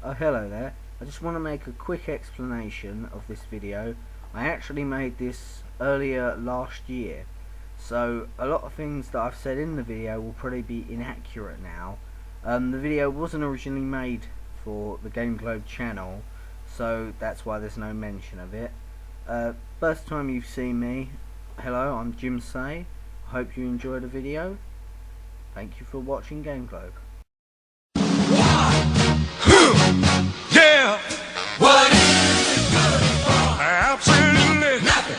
Oh, hello there. I just want to make a quick explanation of this video. I actually made this earlier last year, so a lot of things that I've said in the video will probably be inaccurate now. The video wasn't originally made for the GameGlobe channel, so that's why there's no mention of it. First time you've seen me, hello, I'm Jim Say. I hope you enjoyed the video. Thank you for watching GameGlobe. Yeah. What is it good for? Absolutely nothing.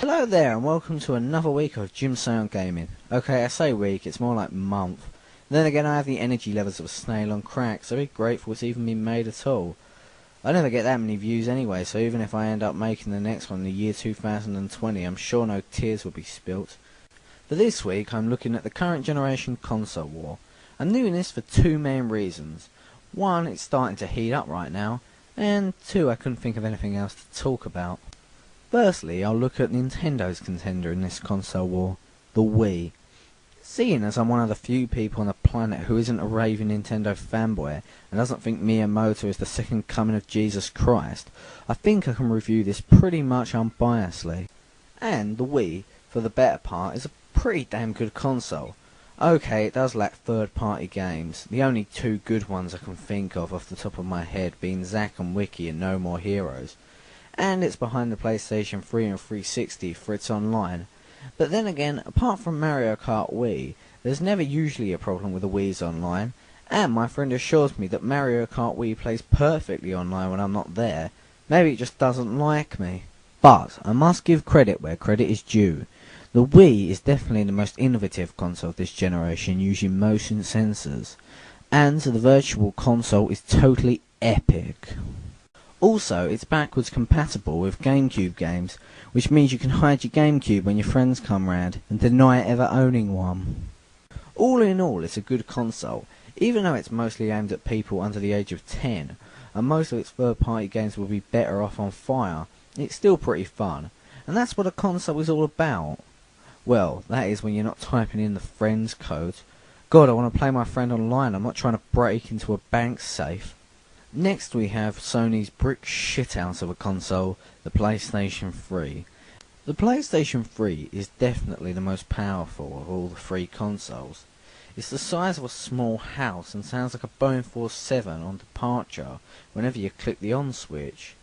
Hello there and welcome to another week of Jim Say on Gaming. Okay, I say week, it's more like month. Then again, I have the energy levels of a snail on crack, so be grateful it's even been made at all. I never get that many views anyway, so even if I end up making the next one in the year 2020, I'm sure no tears will be spilt. For this week, I'm looking at the current generation console war. I'm doing this for two main reasons. One, it's starting to heat up right now, and two, I couldn't think of anything else to talk about. Firstly, I'll look at Nintendo's contender in this console war, the Wii. Seeing as I'm one of the few people on the planet who isn't a raving Nintendo fanboy and doesn't think Miyamoto is the second coming of Jesus Christ, I think I can review this pretty much unbiasedly. And the Wii, for the better part, is a pretty damn good console. Okay, it does lack third-party games, the only two good ones I can think of off the top of my head being Zack and Wiki and No More Heroes. And it's behind the PlayStation 3 and 360 for its online. But then again, apart from Mario Kart Wii, there's never usually a problem with the Wii's online, and my friend assures me that Mario Kart Wii plays perfectly online when I'm not there. Maybe it just doesn't like me. But I must give credit where credit is due. The Wii is definitely the most innovative console of this generation using motion sensors, and the Virtual Console is totally epic. Also, it's backwards compatible with GameCube games, which means you can hide your GameCube when your friends come round and deny ever owning one. All in all, it's a good console, even though it's mostly aimed at people under the age of 10, and most of its third-party games will be better off on fire. It's still pretty fun, and that's what a console is all about. Well, that is when you're not typing in the friend's code. God, I want to play my friend online, I'm not trying to break into a bank safe. Next we have Sony's brick shithouse of a console, the PlayStation 3. The PlayStation 3 is definitely the most powerful of all the three consoles. It's the size of a small house and sounds like a Boeing 47 on departure whenever you click the on switch.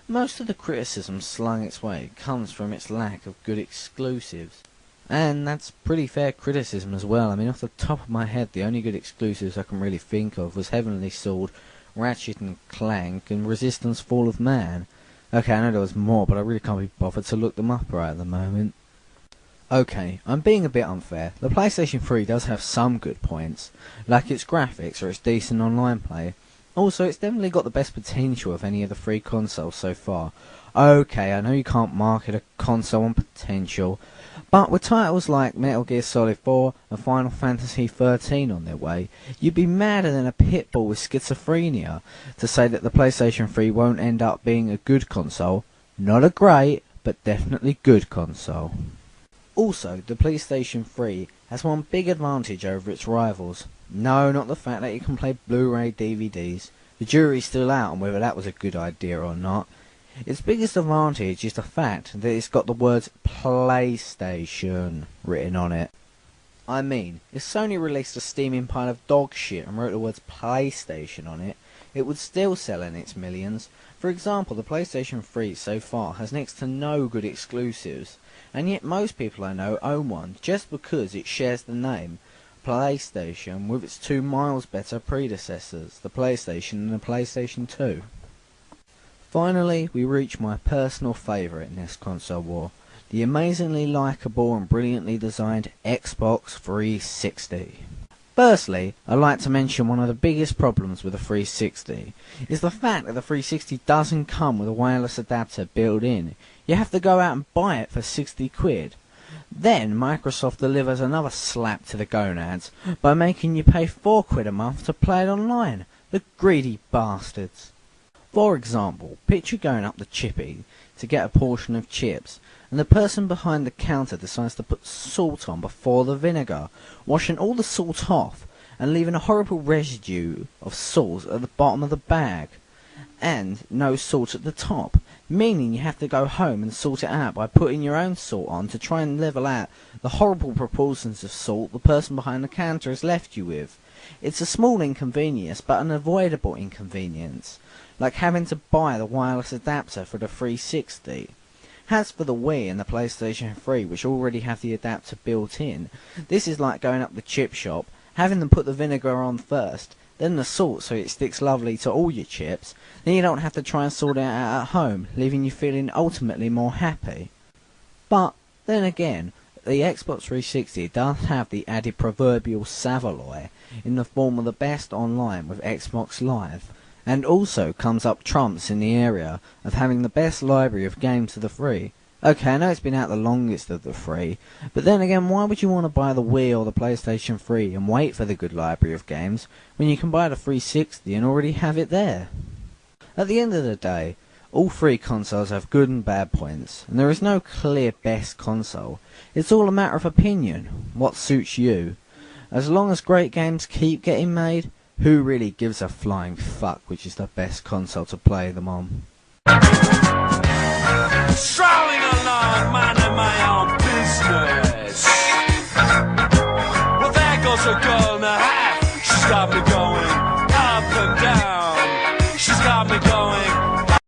Most of the criticism slung its way comes from its lack of good exclusives. And that's pretty fair criticism as well. I mean, off the top of my head, the only good exclusives I can really think of was Heavenly Sword, Ratchet and Clank, and Resistance Fall of Man. Okay, I know there was more, but I really can't be bothered to look them up right at the moment. Okay, I'm being a bit unfair. The PlayStation 3 does have some good points, like its graphics or its decent online play. Also, it's definitely got the best potential of any of the three consoles so far. Okay, I know you can't market a console on potential, but with titles like Metal Gear Solid 4 and Final Fantasy 13 on their way, you'd be madder than a pit bull with schizophrenia to say that the PlayStation 3 won't end up being a good console. Not a great, but definitely good console. Also, the PlayStation 3 has one big advantage over its rivals. No, not the fact that you can play Blu-ray DVDs. The jury's still out on whether that was a good idea or not. Its biggest advantage is the fact that it's got the words PlayStation written on it. I mean, if Sony released a steaming pile of dog shit and wrote the words PlayStation on it, it would still sell in its millions. For example, the PlayStation 3 so far has next to no good exclusives, and yet most people I know own one just because it shares the name PlayStation with its two miles better predecessors, the PlayStation and the PlayStation 2. Finally, we reach my personal favourite in this console war, the amazingly likeable and brilliantly designed Xbox 360. Firstly, I'd like to mention one of the biggest problems with the 360 is the fact that the 360 doesn't come with a wireless adapter built in. You have to go out and buy it for 60 quid. Then Microsoft delivers another slap to the gonads by making you pay 4 quid a month to play it online. The greedy bastards. For example, picture going up the chippy to get a portion of chips, and the person behind the counter decides to put salt on before the vinegar, washing all the salt off, and leaving a horrible residue of salt at the bottom of the bag, and no salt at the top, meaning you have to go home and sort it out by putting your own salt on to try and level out the horrible proportions of salt the person behind the counter has left you with. It's a small inconvenience, but an avoidable inconvenience, like having to buy the wireless adapter for the 360. As for the Wii and the PlayStation 3, which already have the adapter built in, this is like going up the chip shop, having them put the vinegar on first, then the salt so it sticks lovely to all your chips, then you don't have to try and sort it out at home, leaving you feeling ultimately more happy. But, then again, the Xbox 360 does have the added proverbial saveloy in the form of the best online with Xbox Live, and also comes up trumps in the area of having the best library of games of the three. Okay, I know it's been out the longest of the three, but then again, why would you want to buy the Wii or the PlayStation 3 and wait for the good library of games when you can buy the 360 and already have it there? At the end of the day, all three consoles have good and bad points, and there is no clear best console. It's all a matter of opinion, what suits you. As long as great games keep getting made, who really gives a flying fuck which is the best console to play them on? Strolling along, minding my own business.